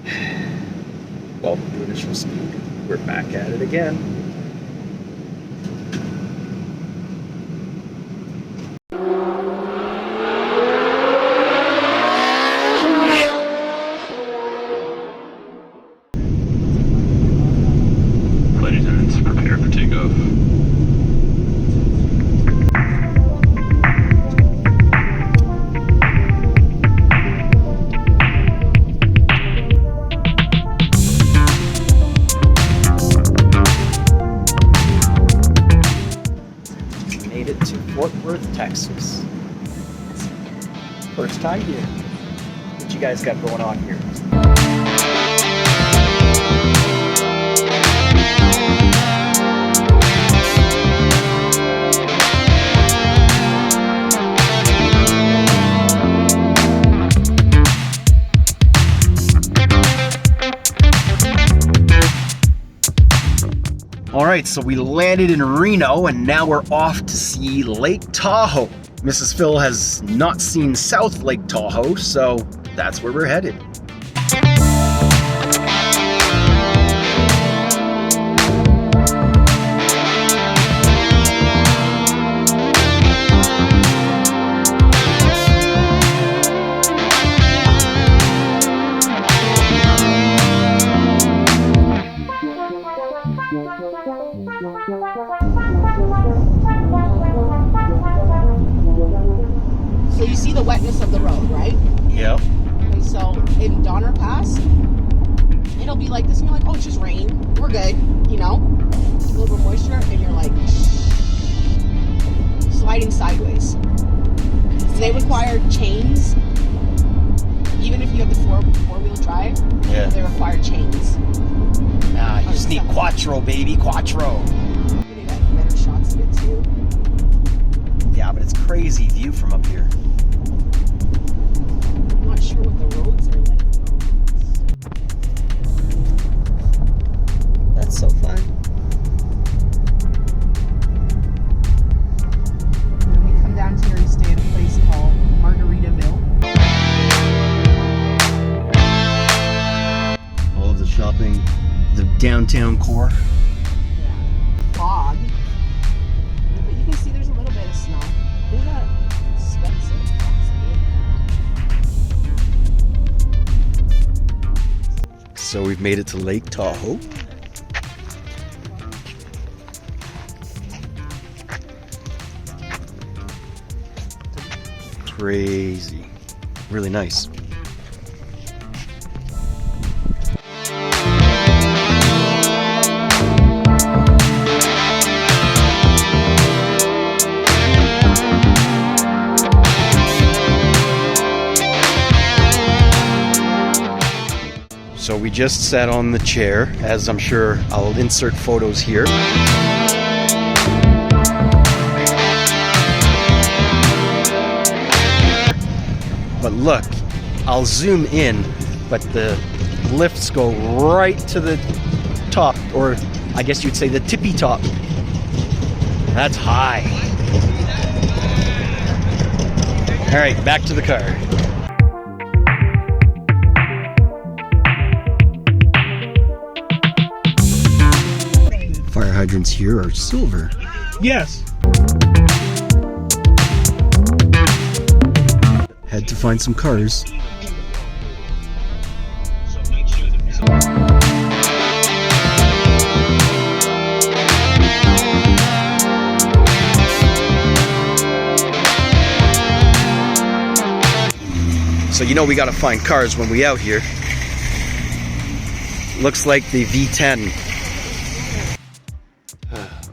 Welcome to Initial Speed. We're back at it again. Flight attendants, prepare for takeoff. Made it to Fort Worth, Texas. First time here. What you guys got going on here? Alright, so we landed in Reno and now we're off to see Lake Tahoe. Mrs. Phil has not seen South Lake Tahoe, so that's where we're headed. So you see the wetness of the road, right? Yep. And so in Donner Pass, it'll be like this, and you're like, oh, it's just rain. We're good, you know? A little bit of moisture, and you're like sliding sideways. So they require chains. Even if you have the four-wheel drive, Yeah. they require chains. Nah, you just need Quattro, baby, Quattro. You get better shots of it too. Yeah, but it's crazy view from up here. I'm not sure what the roads are like though. That's so fun. And then we come down here and stay at a place called Margaritaville. All of the shopping, the downtown core. Yeah. Fog. But you can see there's a little bit of snow. Isn't that expensive? So we've made it to Lake Tahoe. Crazy. Really nice. So we just sat on the chair, as I'm sure I'll insert photos here. But look, I'll zoom in, but the lifts go right to the top, or I guess you'd say the tippy top. That's high. All right, back to the car. Fire hydrants here are silver. Yes. Had to find some cars. So you know we gotta find cars when we out here. Looks like the V10.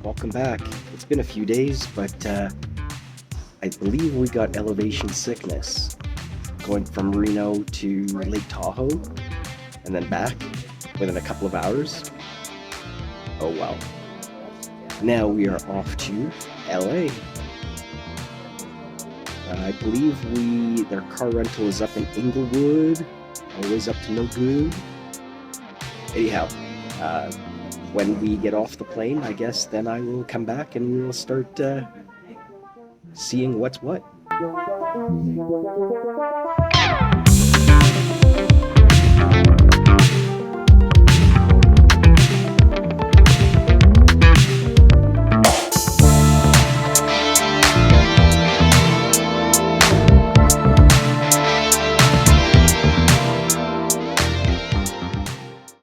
Welcome back. It's been a few days, but I believe we got elevation sickness going from Reno to Lake Tahoe and then back within a couple of hours. Oh well. Now we are off to LA. I believe their car rental is up in Inglewood. Always up to no good. Anyhow, when we get off the plane, I guess then I will come back and we will start seeing what's what.